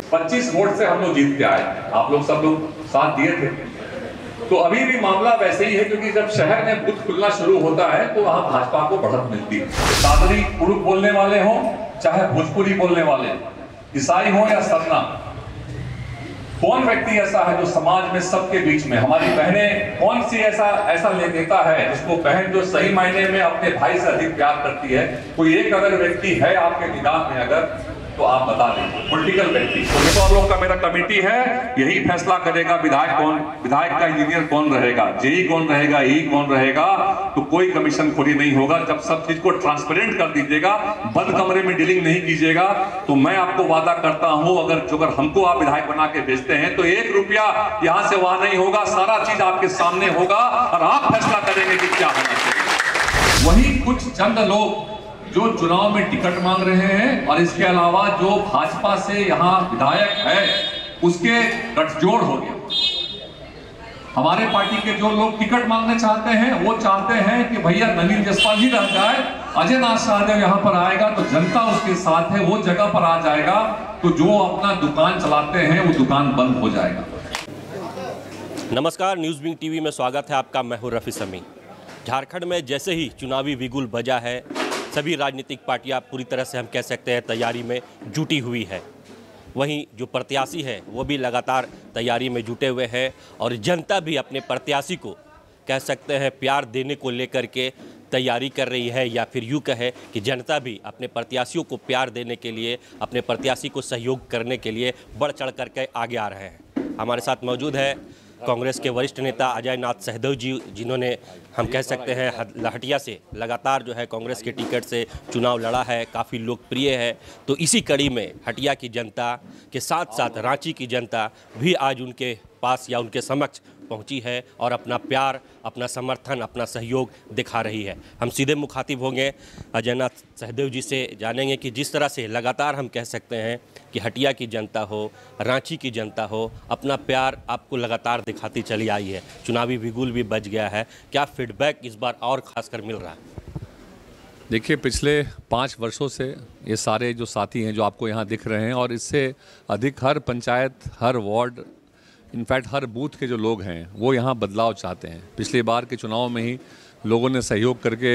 25 vote से हम लोग जीत के आए, आप लोग सब लोग साथ दिए थे। तो अभी भी मामला वैसे ही है, क्योंकि जब शहर में बूथ खुलना शुरू होता है तो वहां भाजपा को बढ़त मिलती है। सादरी उर्दू बोलने वाले हों, चाहे भोजपुरी बोलने वाले, ईसाई हो या सरना, कौन व्यक्ति ऐसा है जो समाज में सबके बीच में, हमारी बहनें कौन सी ऐसा नेता है जिसको बहन जो सही मायने में अपने भाई से अधिक प्यार करती है? कोई एक अगर व्यक्ति है आपके दिमाग में अगर, तो आप बता दें, पॉलिटिकल व्यक्ति। तो आप लोग का मेरा कमेटी है, यही फैसला करेगा विधायक का इंजीनियर कौन रहेगा, जेई कौन रहेगा, ई कौन रहेगा। तो कोई कमीशन खोरी नहीं होगा। जब सब चीज को ट्रांसपेरेंट कर दीजिएगा, बंद कमरे में डीलिंग नहीं कीजिएगा, तो मैं आपको वादा करता हूं, अगर हमको आप विधायक बना के भेजते हैं तो 1 रुपया यहां से वहां नहीं होगा, सारा चीज आपके सामने होगा और आप फैसला करेंगे कि क्या होना चाहिए। वही कुछ चंद लोग जो चुनाव में टिकट मांग रहे हैं और इसके अलावा जो भाजपा से यहाँ विधायक है उसके गठजोड़ हो गया। हमारे पार्टी के जो लोग टिकट मांगने चाहते हैं वो चाहते हैं कि भैया नवीन जायसवाल ही रह जाए, अजय नाथ शाहदेव यहाँ पर आएगा तो जनता उसके साथ है, वो जगह पर आ जाएगा तो जो अपना दुकान चलाते हैं वो दुकान बंद हो जाएगा। नमस्कार, न्यूज़ विंग टीवी में स्वागत है आपका। मैं हूं रफी समी। झारखंड में जैसे ही चुनावी बिगुल बजा है, सभी राजनीतिक पार्टियां पूरी तरह से हम कह सकते हैं तैयारी में जुटी हुई है। वहीं जो प्रत्याशी है वो भी लगातार तैयारी में जुटे हुए हैं और जनता भी अपने प्रत्याशी को कह सकते हैं प्यार देने को लेकर के तैयारी कर रही है, या फिर यूँ कहे कि जनता भी अपने प्रत्याशियों को प्यार देने के लिए, अपने प्रत्याशी को सहयोग करने के लिए बढ़ चढ़ करके आगे आ रहे हैं। हमारे साथ मौजूद है कांग्रेस के वरिष्ठ नेता अजय नाथ शाहदेव जी, जिन्होंने हम कह सकते हैं हटिया से लगातार जो है कांग्रेस के टिकट से चुनाव लड़ा है, काफ़ी लोकप्रिय है। तो इसी कड़ी में हटिया की जनता के साथ साथ रांची की जनता भी आज उनके पास या उनके समक्ष पहुंची है और अपना प्यार, अपना समर्थन, अपना सहयोग दिखा रही है। हम सीधे मुखातिब होंगे अजय नाथ शाहदेव जी से, जानेंगे कि जिस तरह से लगातार हम कह सकते हैं कि हटिया की जनता हो, रांची की जनता हो, अपना प्यार आपको लगातार दिखाती चली आई है। चुनावी बिगुल भी बज गया है, क्या फीडबैक इस बार और खासकर मिल रहा है? देखिए, पिछले 5 वर्षों से ये सारे जो साथी हैं जो आपको यहाँ दिख रहे हैं और इससे अधिक हर पंचायत, हर वार्ड, इनफैक्ट हर बूथ के जो लोग हैं वो यहाँ बदलाव चाहते हैं। पिछली बार के चुनाव में ही लोगों ने सहयोग करके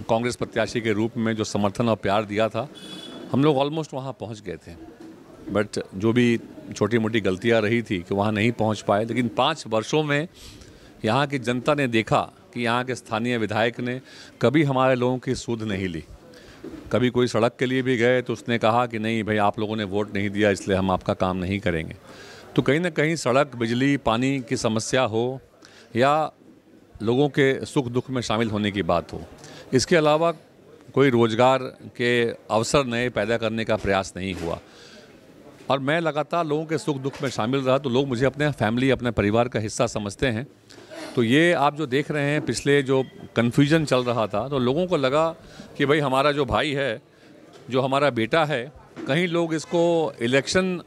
कांग्रेस प्रत्याशी के रूप में जो समर्थन और प्यार दिया था, हम लोग ऑलमोस्ट वहाँ पहुँच गए थे। बट जो भी छोटी मोटी गलतियाँ रही थी कि वहाँ नहीं पहुँच पाए, लेकिन 5 वर्षों में यहाँ की जनता ने देखा कि यहाँ के स्थानीय विधायक ने कभी हमारे लोगों की सुध नहीं ली। कभी कोई सड़क के लिए भी गए तो उसने कहा कि नहीं भाई, आप लोगों ने वोट नहीं दिया इसलिए हम आपका काम नहीं करेंगे। तो कहीं ना कहीं सड़क, बिजली, पानी की समस्या हो या लोगों के सुख दुख में शामिल होने की बात हो, इसके अलावा कोई रोज़गार के अवसर नए पैदा करने का प्रयास नहीं हुआ। और मैं लगातार लोगों के सुख दुख में शामिल रहा तो लोग मुझे अपने फैमिली, अपने परिवार का हिस्सा समझते हैं। तो ये आप जो देख रहे हैं, पिछले जो कन्फ्यूजन चल रहा था तो लोगों को लगा कि भाई हमारा जो भाई है, जो हमारा बेटा है, कहीं लोग इसको इलेक्शन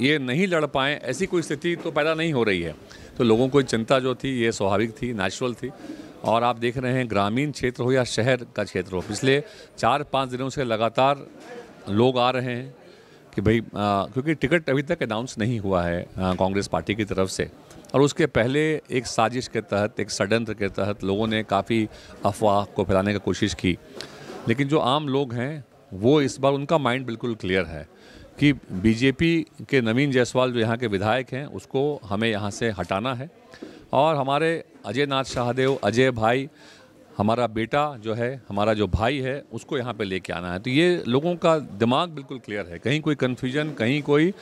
ये नहीं लड़ पाएँ, ऐसी कोई स्थिति तो पैदा नहीं हो रही है। तो लोगों को चिंता जो थी ये स्वाभाविक थी, नेचुरल थी। और आप देख रहे हैं ग्रामीण क्षेत्र हो या शहर का क्षेत्र हो, पिछले 4-5 दिनों से लगातार लोग आ रहे हैं कि भाई क्योंकि टिकट अभी तक अनाउंस नहीं हुआ है कांग्रेस पार्टी की तरफ से, और उसके पहले एक साजिश के तहत, एक षड्यंत्र के तहत लोगों ने काफ़ी अफवाह को फैलाने की कोशिश की। लेकिन जो आम लोग हैं वो इस बार उनका माइंड बिल्कुल क्लियर है कि बीजेपी के नवीन जायसवाल जो यहाँ के विधायक हैं उसको हमें यहाँ से हटाना है और हमारे अजय नाथ शाहदेव, अजय भाई, हमारा बेटा जो है, हमारा जो भाई है, उसको यहाँ पे लेके आना है। तो ये लोगों का दिमाग बिल्कुल क्लियर है, कहीं कोई कन्फ्यूजन, कहीं कोई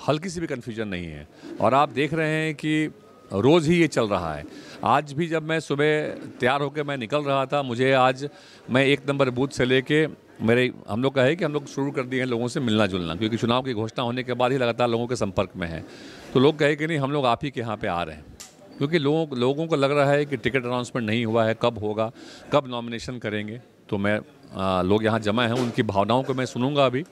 हल्की सी भी कन्फ्यूजन नहीं है। और आप देख रहे हैं कि रोज़ ही ये चल रहा है। आज भी जब मैं सुबह तैयार होकर मैं निकल रहा था, मुझे आज मैं 1 नंबर बूथ से लेके हम लोग का है कि हम लोग शुरू कर दिए हैं लोगों से मिलना जुलना, क्योंकि चुनाव की घोषणा होने के बाद ही लगातार लोगों के संपर्क में है। तो लोग कहे कि नहीं, हम लोग आप ही के यहाँ पे आ रहे हैं, क्योंकि लोगों को लग रहा है कि टिकट अनाउंसमेंट नहीं हुआ है, कब होगा, कब नॉमिनेशन करेंगे। तो मैं लोग यहाँ जमा हैं, उनकी भावनाओं को मैं सुनूंगा अभी।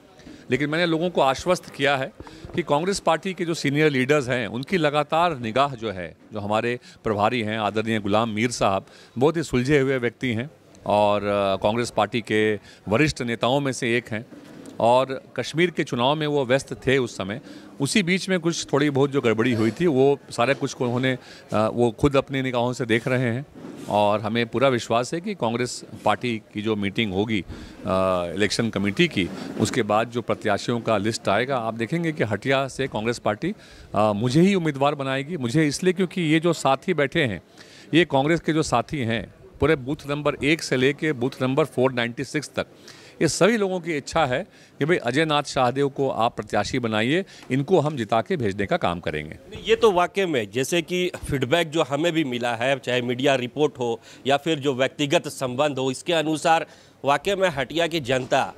लेकिन मैंने लोगों को आश्वस्त किया है कि कांग्रेस पार्टी के जो सीनियर लीडर्स हैं उनकी लगातार निगाह जो है, जो हमारे प्रभारी हैं आदरणीय गुलाम मीर साहब, बहुत ही सुलझे हुए व्यक्ति हैं और कांग्रेस पार्टी के वरिष्ठ नेताओं में से एक हैं। और कश्मीर के चुनाव में वो व्यस्त थे उस समय। उसी बीच में कुछ थोड़ी बहुत जो गड़बड़ी हुई थी वो सारे कुछ को उन्होंने वो खुद अपनी निगाहों से देख रहे हैं और हमें पूरा विश्वास है कि कांग्रेस पार्टी की जो मीटिंग होगी इलेक्शन कमेटी की, उसके बाद जो प्रत्याशियों का लिस्ट आएगा, आप देखेंगे कि हटिया से कांग्रेस पार्टी मुझे ही उम्मीदवार बनाएगी। मुझे इसलिए क्योंकि ये जो साथी बैठे हैं ये कांग्रेस के जो साथी हैं पूरे बूथ नंबर 1 से लेके बूथ नंबर 496 तक, ये सभी लोगों की इच्छा है कि भाई अजय नाथ शाहदेव को आप प्रत्याशी बनाइए, इनको हम जिता के भेजने का काम करेंगे। ये तो वाकई में जैसे कि फीडबैक जो हमें भी मिला है, चाहे मीडिया रिपोर्ट हो या फिर जो व्यक्तिगत संबंध हो, इसके अनुसार वाकई में हटिया की जनता,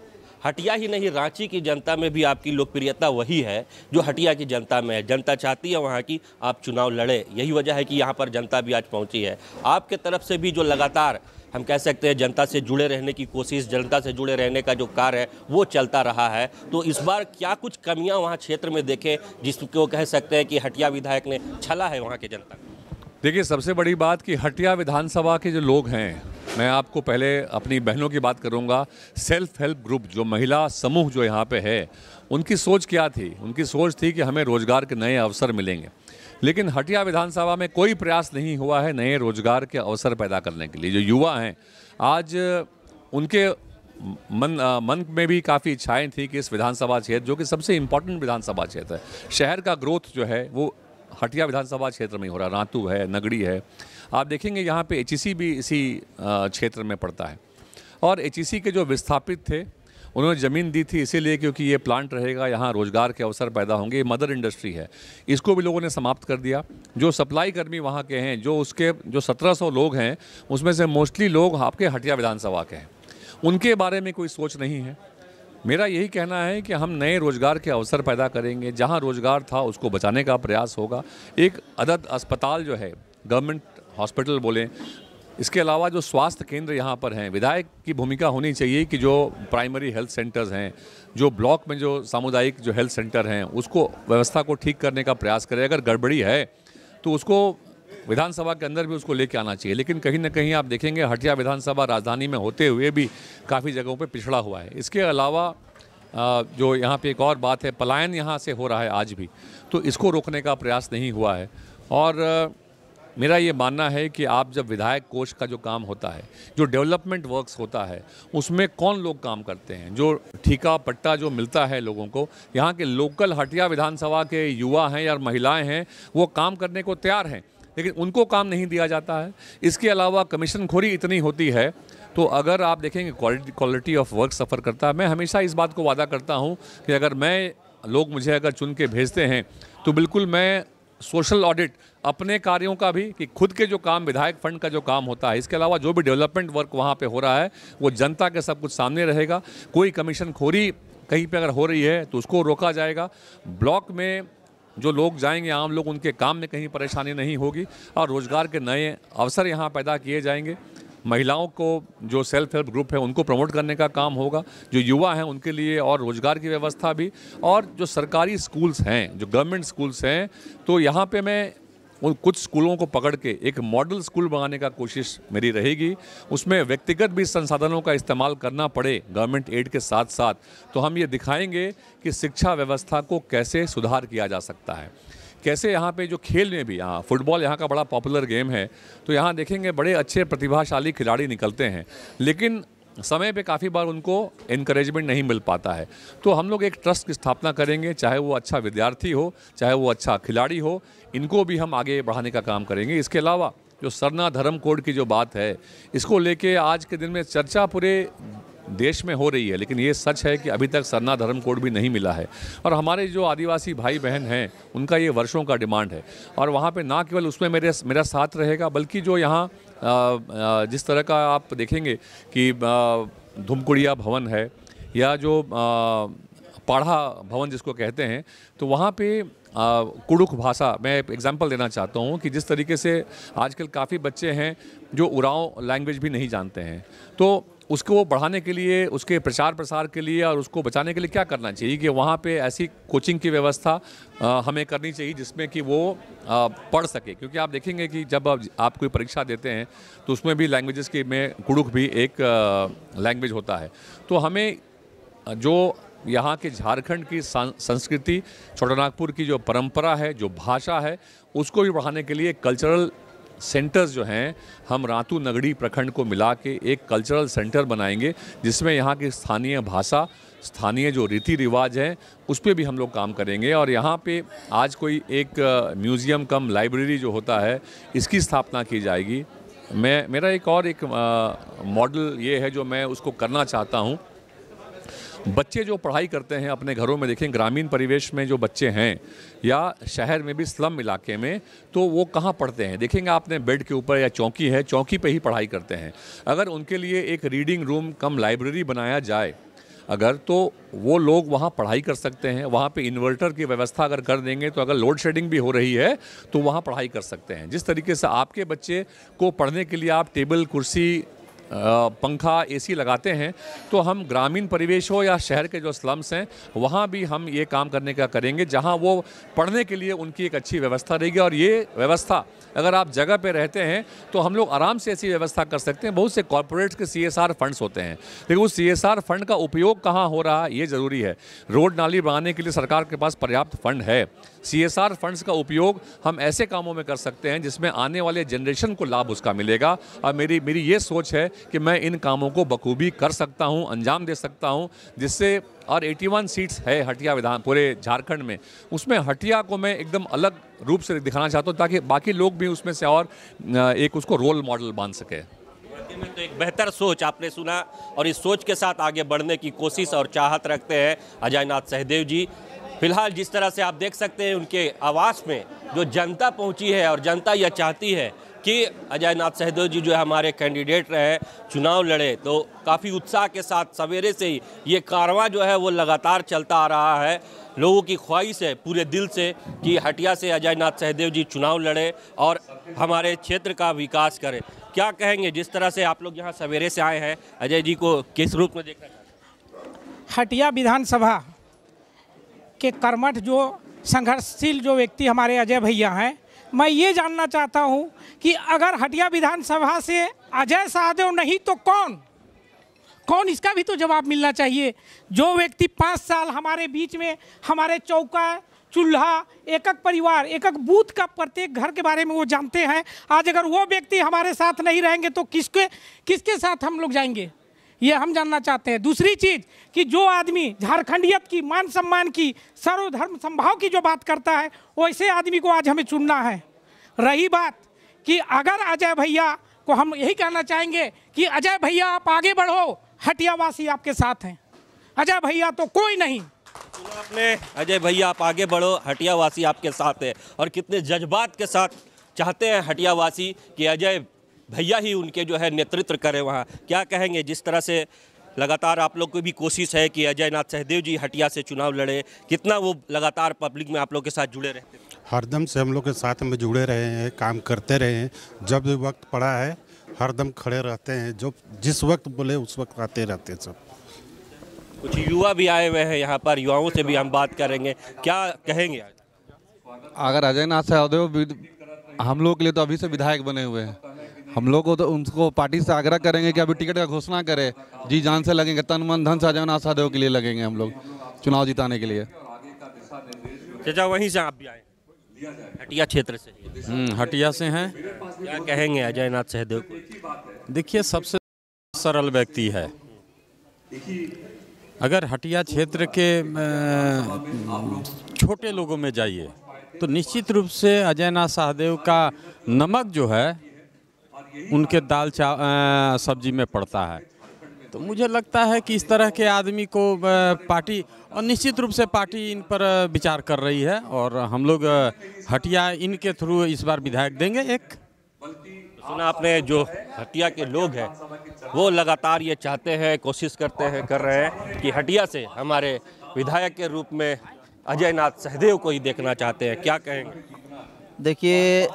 हटिया ही नहीं रांची की जनता में भी आपकी लोकप्रियता वही है जो हटिया की जनता में है। जनता चाहती है वहाँ की आप चुनाव लड़े, यही वजह है कि यहाँ पर जनता भी आज पहुँची है। आपके तरफ से भी जो लगातार हम कह सकते हैं जनता से जुड़े रहने की कोशिश, जनता से जुड़े रहने का जो कार्य है वो चलता रहा है, तो इस बार क्या कुछ कमियां वहां क्षेत्र में देखें जिसको कह सकते हैं कि हटिया विधायक ने छला है वहां के जनता को? देखिए, सबसे बड़ी बात कि हटिया विधानसभा के जो लोग हैं, मैं आपको पहले अपनी बहनों की बात करूंगा, सेल्फ हेल्प ग्रुप जो महिला समूह जो यहाँ पे है, उनकी सोच क्या थी? उनकी सोच थी कि हमें रोजगार के नए अवसर मिलेंगे, लेकिन हटिया विधानसभा में कोई प्रयास नहीं हुआ है नए रोजगार के अवसर पैदा करने के लिए। जो युवा हैं आज उनके मन में भी काफ़ी इच्छाएं थी कि इस विधानसभा क्षेत्र जो कि सबसे इम्पोर्टेंट विधानसभा क्षेत्र है, शहर का ग्रोथ जो है वो हटिया विधानसभा क्षेत्र में ही हो रहा है। रातू है, नगड़ी है, आप देखेंगे यहाँ पे HEC भी इसी क्षेत्र में पड़ता है। और HEC के जो विस्थापित थे उन्होंने ज़मीन दी थी इसीलिए क्योंकि ये प्लांट रहेगा, यहाँ रोज़गार के अवसर पैदा होंगे, ये मदर इंडस्ट्री है, इसको भी लोगों ने समाप्त कर दिया। जो सप्लाई कर्मी वहाँ के हैं, जो 1700 लोग हैं, उसमें से मोस्टली लोग आपके हटिया विधानसभा के हैं, उनके बारे में कोई सोच नहीं है। मेरा यही कहना है कि हम नए रोज़गार के अवसर पैदा करेंगे, जहाँ रोज़गार था उसको बचाने का प्रयास होगा। एक अदद अस्पताल जो है, गवर्नमेंट हॉस्पिटल बोलें, इसके अलावा जो स्वास्थ्य केंद्र यहाँ पर हैं, विधायक की भूमिका होनी चाहिए कि जो प्राइमरी हेल्थ सेंटर्स हैं, जो ब्लॉक में जो सामुदायिक जो हेल्थ सेंटर हैं, उसको व्यवस्था को ठीक करने का प्रयास करें। अगर गड़बड़ी है तो उसको विधानसभा के अंदर भी उसको लेके आना चाहिए। लेकिन कहीं ना कहीं आप देखेंगे हटिया विधानसभा राजधानी में होते हुए भी काफ़ी जगहों पर पिछड़ा हुआ है। इसके अलावा जो यहाँ पर एक और बात है, पलायन यहाँ से हो रहा है आज भी, तो इसको रोकने का प्रयास नहीं हुआ है। और मेरा ये मानना है कि आप जब विधायक कोष का जो काम होता है, जो डेवलपमेंट वर्क्स होता है, उसमें कौन लोग काम करते हैं, जो ठेका पट्टा जो मिलता है लोगों को, यहाँ के लोकल हटिया विधानसभा के युवा हैं या महिलाएं हैं, वो काम करने को तैयार हैं, लेकिन उनको काम नहीं दिया जाता है। इसके अलावा कमीशनखोरी इतनी होती है, तो अगर आप देखेंगे क्वालिटी ऑफ वर्क सफ़र करता है। मैं हमेशा इस बात को वादा करता हूँ कि अगर लोग मुझे अगर चुन के भेजते हैं तो बिल्कुल मैं सोशल ऑडिट अपने कार्यों का भी, कि खुद के जो काम विधायक फंड का जो काम होता है, इसके अलावा जो भी डेवलपमेंट वर्क वहाँ पे हो रहा है वो जनता के सब कुछ सामने रहेगा। कोई कमीशन खोरी कहीं पे अगर हो रही है तो उसको रोका जाएगा। ब्लॉक में जो लोग जाएंगे, आम लोग, उनके काम में कहीं परेशानी नहीं होगी और रोज़गार के नए अवसर यहाँ पैदा किए जाएंगे। महिलाओं को जो सेल्फ हेल्प ग्रुप है उनको प्रमोट करने का काम होगा, जो युवा हैं उनके लिए और रोज़गार की व्यवस्था भी, और जो सरकारी स्कूल्स हैं, जो गवर्नमेंट स्कूल्स हैं, तो यहाँ पे मैं उन कुछ स्कूलों को पकड़ के एक मॉडल स्कूल बनाने का कोशिश मेरी रहेगी। उसमें व्यक्तिगत भी संसाधनों का इस्तेमाल करना पड़े गवर्नमेंट एड के साथ साथ, तो हम ये दिखाएंगे कि शिक्षा व्यवस्था को कैसे सुधार किया जा सकता है, कैसे यहाँ पे जो खेल में भी, यहाँ फुटबॉल यहाँ का बड़ा पॉपुलर गेम है, तो यहाँ देखेंगे बड़े अच्छे प्रतिभाशाली खिलाड़ी निकलते हैं, लेकिन समय पे काफ़ी बार उनको इनकरेजमेंट नहीं मिल पाता है। तो हम लोग एक ट्रस्ट की स्थापना करेंगे, चाहे वो अच्छा विद्यार्थी हो, चाहे वो अच्छा खिलाड़ी हो, इनको भी हम आगे बढ़ाने का काम करेंगे। इसके अलावा जो सरना धर्म कोड की जो बात है, इसको लेके आज के दिन में चर्चा पूरे देश में हो रही है, लेकिन ये सच है कि अभी तक सरना धर्म कोड भी नहीं मिला है। और हमारे जो आदिवासी भाई बहन हैं उनका ये वर्षों का डिमांड है, और वहाँ पे ना केवल उसमें मेरा साथ रहेगा, बल्कि जो यहाँ जिस तरह का आप देखेंगे कि धुमकुड़िया भवन है या जो पाढ़ा भवन जिसको कहते हैं, तो वहाँ पे कुड़ुख भाषा, मैं एक एग्जांपल देना चाहता हूँ कि जिस तरीके से आजकल काफ़ी बच्चे हैं जो उरांव लैंग्वेज भी नहीं जानते हैं, तो उसको बढ़ाने के लिए, उसके प्रचार प्रसार के लिए और उसको बचाने के लिए क्या करना चाहिए कि वहाँ पे ऐसी कोचिंग की व्यवस्था हमें करनी चाहिए जिसमें कि वो पढ़ सके। क्योंकि आप देखेंगे कि जब आप कोई परीक्षा देते हैं तो उसमें भी लैंग्वेजेस के में कुड़ुख भी एक लैंग्वेज होता है। तो हमें जो यहाँ के झारखंड की संस्कृति, छोटानागपुर की जो परंपरा है, जो भाषा है, उसको भी बढ़ाने के लिए कल्चरल सेंटर्स जो हैं, हम रातू नगड़ी प्रखंड को मिला के एक कल्चरल सेंटर बनाएंगे, जिसमें यहाँ की स्थानीय भाषा, स्थानीय जो रीति रिवाज हैं, उस पर भी हम लोग काम करेंगे। और यहाँ पे आज कोई एक म्यूज़ियम कम लाइब्रेरी जो होता है, इसकी स्थापना की जाएगी। मेरा एक मॉडल ये है जो मैं उसको करना चाहता हूँ। बच्चे जो पढ़ाई करते हैं अपने घरों में, देखें ग्रामीण परिवेश में जो बच्चे हैं या शहर में भी स्लम इलाके में, तो वो कहाँ पढ़ते हैं? देखेंगे आपने बेड के ऊपर या चौकी है, चौकी पे ही पढ़ाई करते हैं। अगर उनके लिए एक रीडिंग रूम कम लाइब्रेरी बनाया जाए अगर, तो वो लोग वहाँ पढ़ाई कर सकते हैं। वहाँ पे इन्वर्टर की व्यवस्था अगर कर देंगे तो अगर लोड शेडिंग भी हो रही है तो वहाँ पढ़ाई कर सकते हैं। जिस तरीके से आपके बच्चे को पढ़ने के लिए आप टेबल, कुर्सी, पंखा, एसी लगाते हैं, तो हम ग्रामीण परिवेश हो या शहर के जो स्लम्स हैं, वहाँ भी हम ये काम करने का करेंगे, जहाँ वो पढ़ने के लिए उनकी एक अच्छी व्यवस्था रहेगी। और ये व्यवस्था अगर आप जगह पे रहते हैं तो हम लोग आराम से ऐसी व्यवस्था कर सकते हैं। बहुत से कॉर्पोरेट्स के CSR फंड्स होते हैं, लेकिन उस CSR फंड का उपयोग कहाँ हो रहा है ये ज़रूरी है। रोड नाली बनाने के लिए सरकार के पास पर्याप्त फंड है। CSR फंड्स का उपयोग हम ऐसे कामों में कर सकते हैं जिसमें आने वाले जनरेशन को लाभ उसका मिलेगा। और मेरी ये सोच है कि मैं इन कामों को बखूबी कर सकता हूं, अंजाम दे सकता हूं, जिससे और 81 सीट्स है हटिया विधान पूरे झारखंड में, उसमें हटिया को मैं एकदम अलग रूप से दिखाना चाहता हूं, ताकि बाकी लोग भी उसमें से और एक उसको रोल मॉडल मान सके। में तो एक बेहतर सोच आपने सुना, और इस सोच के साथ आगे बढ़ने की कोशिश और चाहत रखते हैं अजय नाथ सहदेव जी। फिलहाल जिस तरह से आप देख सकते हैं उनके आवास में जो जनता पहुंची है, और जनता यह चाहती है कि अजय नाथ सहदेव जी जो है हमारे कैंडिडेट रहे, चुनाव लड़े, तो काफ़ी उत्साह के साथ सवेरे से ही ये कारवां जो है वो लगातार चलता आ रहा है। लोगों की ख्वाहिश है पूरे दिल से कि हटिया से अजय नाथ सहदेव जी चुनाव लड़े और हमारे क्षेत्र का विकास करें। क्या कहेंगे, जिस तरह से आप लोग यहाँ सवेरे से आए हैं, अजय जी को किस रूप में देखना चाहते हैं? हटिया विधानसभा के कर्मठ जो संघर्षशील जो व्यक्ति हमारे अजय भैया हैं, मैं ये जानना चाहता हूँ कि अगर हटिया विधानसभा से अजय सहदेव नहीं तो कौन, इसका भी तो जवाब मिलना चाहिए। जो व्यक्ति 5 साल हमारे बीच में हमारे चौका, चूल्हा, एक परिवार, एक बूथ का प्रत्येक घर के बारे में वो जानते हैं, आज अगर वो व्यक्ति हमारे साथ नहीं रहेंगे तो किसके साथ हम लोग जाएंगे, ये हम जानना चाहते हैं। दूसरी चीज़ कि जो आदमी झारखंडियत की, मान सम्मान की, सर्वधर्म समभाव की जो बात करता है, वैसे आदमी को आज हमें चुनना है। रही बात कि अगर अजय भैया को हम यही कहना चाहेंगे कि अजय भैया आप आगे बढ़ो, हटियावासी आपके साथ हैं, अजय भैया तो कोई नहीं। सुना आपने, अजय भैया आप आगे बढ़ो, हटियावासी आपके साथ है। और कितने जज्बात के साथ चाहते हैं हटियावासी कि अजय भैया ही उनके जो है नेतृत्व करें वहाँ। क्या कहेंगे, जिस तरह से लगातार आप लोग को भी कोशिश है कि अजय नाथ सहदेव जी हटिया से चुनाव लड़े, कितना वो लगातार पब्लिक में आप लोग के साथ जुड़े रहते हैं? हरदम से हम लोग के साथ में जुड़े रहे हैं, काम करते रहे हैं, जब भी वक्त पड़ा है हरदम खड़े रहते हैं, जो जिस वक्त बोले उस वक्त आते रहते हैं। सब कुछ युवा भी आए हुए हैं यहाँ पर, युवाओं से भी हम बात करेंगे। क्या कहेंगे? अगर अजय नाथ सहदेव हम लोग के लिए तो अभी से विधायक बने हुए हैं, हम लोग को तो उनको पार्टी से आग्रह करेंगे कि अभी टिकट का घोषणा करे, जी जान से लगेंगे, तन मन धन से अजय नाथ सहदेव के लिए लगेंगे हम लोग चुनाव जिताने के लिए। चाचा वहीं से आप भी आए, हटिया क्षेत्र से? हटिया से हैं। क्या कहेंगे अजय नाथ सहदेव को? देखिए, सबसे सरल व्यक्ति है। अगर हटिया क्षेत्र के छोटे लोगों में जाइए तो निश्चित रूप से अजय नाथ सहदेव का नमक जो है उनके दाल सब्जी में पड़ता है। तो मुझे लगता है कि इस तरह के आदमी को पार्टी, और निश्चित रूप से पार्टी इन पर विचार कर रही है, और हम लोग हटिया इनके थ्रू इस बार विधायक देंगे एक। सुना आपने, जो हटिया के लोग हैं वो लगातार ये चाहते हैं, कोशिश कर रहे हैं कि हटिया से हमारे विधायक के रूप में अजय नाथ सहदेव को ही देखना चाहते हैं। क्या कहेंगे? देखिए,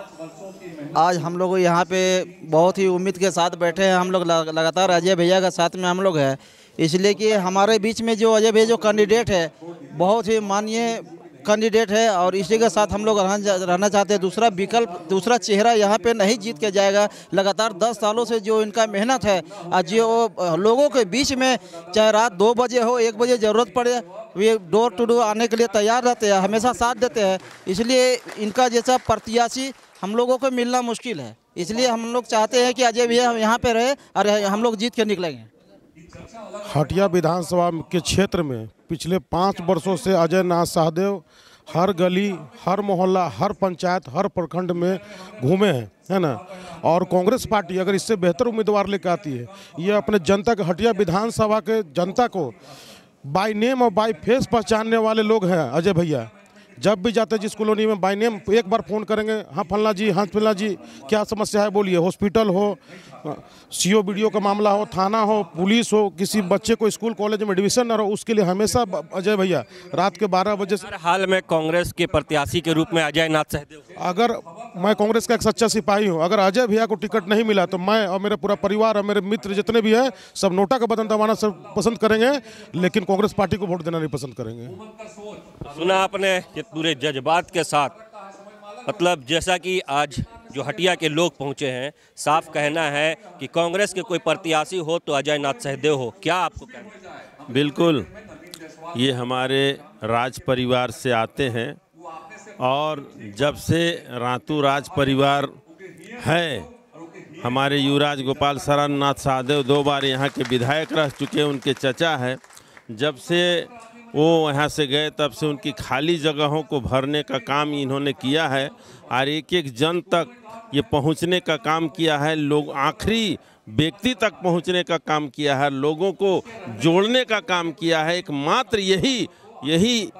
आज हम लोग यहाँ पे बहुत ही उम्मीद के साथ बैठे हैं। हम लोग लगातार अजय भैया के साथ में हम लोग हैं, इसलिए कि हमारे बीच में जो अजय भैया जो कैंडिडेट है, बहुत ही माननीय कैंडिडेट है और इसी के साथ हम लोग रहना चाहते हैं। दूसरा विकल्प, दूसरा चेहरा यहाँ पे नहीं जीत के जाएगा। लगातार 10 सालों से जो इनका मेहनत है, आज जो लोगों के बीच में चाहे रात 2 बजे हो 1 बजे ज़रूरत पड़े, वे डोर टू डोर आने के लिए तैयार रहते हैं, हमेशा साथ देते हैं। इसलिए इनका जैसा प्रत्याशी हम लोगों को मिलना मुश्किल है। इसलिए हम लोग चाहते हैं कि अजय भैया यहाँ पे रहे और हम लोग जीत के निकलेंगे। हटिया विधानसभा के क्षेत्र में पिछले 5 वर्षों से अजय नाथ सहदेव हर गली, हर मोहल्ला, हर पंचायत, हर प्रखंड में घूमे हैं, है ना। और कांग्रेस पार्टी अगर इससे बेहतर उम्मीदवार लेकर आती है, ये अपने जनता के, हटिया विधानसभा के जनता को बाय नेम और बाय फेस पहचानने वाले लोग हैं अजय भैया। जब भी जाते जिस कॉलोनी में बाय नेम एक बार फ़ोन करेंगे, हाँ फल्ला जी, हाँ फल्ला जी, क्या समस्या है बोलिए। हॉस्पिटल हो, CO वीडियो का मामला हो, थाना हो, पुलिस हो, किसी बच्चे को स्कूल कॉलेज में एडमिशन न हो, उसके लिए हमेशा अजय भैया रात के 12 बजे से। हाल में कांग्रेस के प्रत्याशी के रूप में अजय नाथ सहदेव, अगर मैं कांग्रेस का एक सच्चा सिपाही हूं, अगर अजय भैया को टिकट नहीं मिला तो मैं और मेरा पूरा परिवार और मेरे मित्र जितने भी हैं सब नोटा का बटन दबाना सब पसंद करेंगे, लेकिन कांग्रेस पार्टी को वोट देना नहीं पसंद करेंगे। सुना आपने ये पूरे जज्बात के साथ, मतलब जैसा कि आज जो हटिया के लोग पहुंचे हैं, साफ कहना है कि कांग्रेस के कोई प्रत्याशी हो तो अजय नाथ सहदेव हो। क्या आपको कहना है? बिल्कुल, ये हमारे राज परिवार से आते हैं और जब से रातू राज परिवार है, हमारे युवराज गोपाल शरण नाथ सहदेव 2 बार यहाँ के विधायक रह चुके, उनके चचा है। जब से वो यहाँ से गए तब से उनकी खाली जगहों को भरने का काम इन्होंने किया है और एक जन तक ये पहुँचने का काम किया है, लोग आखिरी व्यक्ति तक पहुँचने का काम किया है, लोगों को जोड़ने का काम किया है। एकमात्र यही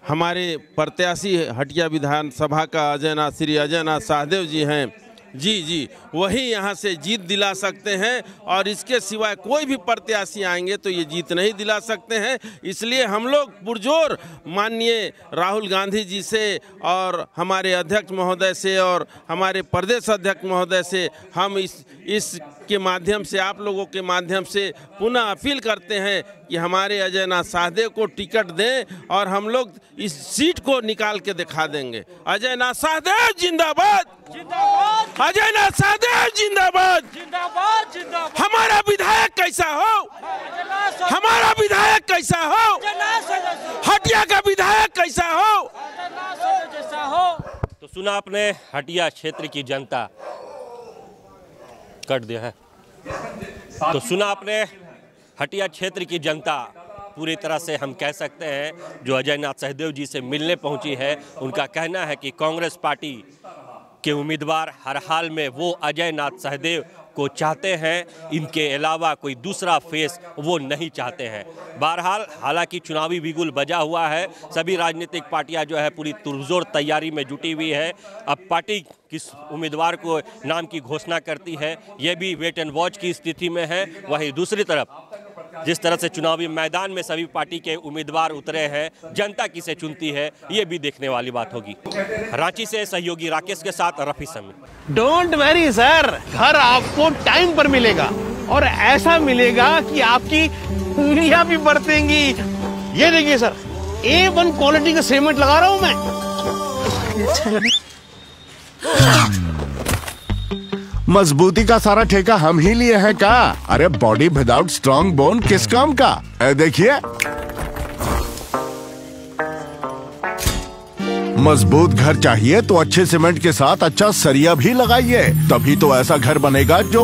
हमारे प्रत्याशी हटिया विधानसभा का श्री अजय नाथ सहदेव जी हैं। जी, वही यहाँ से जीत दिला सकते हैं और इसके सिवाय कोई भी प्रत्याशी आएंगे तो ये जीत नहीं दिला सकते हैं। इसलिए हम लोग पुरजोर माननीय राहुल गांधी जी से और हमारे अध्यक्ष महोदय से और हमारे प्रदेश अध्यक्ष महोदय से हम इस के माध्यम से, आप लोगों के माध्यम से पुनः अपील करते हैं कि हमारे अजय नाथ सहदेव को टिकट दें और हम लोग इस सीट को निकाल के दिखा देंगे। अजय नाथ सहदेव जिंदाबाद, अजय नाथ सहदेव जिंदाबाद, हमारा विधायक कैसा हो, हमारा विधायक कैसा हो, हटिया का विधायक कैसा हो। तो सुना आपने हटिया क्षेत्र की जनता, कट दिया है, तो सुना आपने हटिया क्षेत्र की जनता पूरी तरह से हम कह सकते हैं जो अजय नाथ सहदेव जी से मिलने पहुंची है, उनका कहना है कि कांग्रेस पार्टी के उम्मीदवार हर हाल में वो अजय नाथ सहदेव को चाहते हैं, इनके अलावा कोई दूसरा फेस वो नहीं चाहते हैं। बहरहाल हालांकि चुनावी बिगुल बजा हुआ है, सभी राजनीतिक पार्टियां जो है पूरी पुरजोर तैयारी में जुटी हुई है। अब पार्टी किस उम्मीदवार को नाम की घोषणा करती है ये भी वेट एंड वॉच की स्थिति में है। वहीं दूसरी तरफ जिस तरह से चुनावी मैदान में सभी पार्टी के उम्मीदवार उतरे हैं, जनता किसे चुनती है ये भी देखने वाली बात होगी। रांची से सहयोगी राकेश के साथ रफी समी। डोंट वरी सर, घर आपको टाइम पर मिलेगा और ऐसा मिलेगा कि आपकी उंगलियां भी बरतेंगी। ये देखिए सर, A1 क्वालिटी का सीमेंट लगा रहा हूं मैं। मजबूती का सारा ठेका हम ही लिए हैं का? अरे बॉडी विदाउट स्ट्रॉन्ग बोन किस काम का? देखिए, मजबूत घर चाहिए तो अच्छे सीमेंट के साथ अच्छा सरिया भी लगाइए, तभी तो ऐसा घर बनेगा जो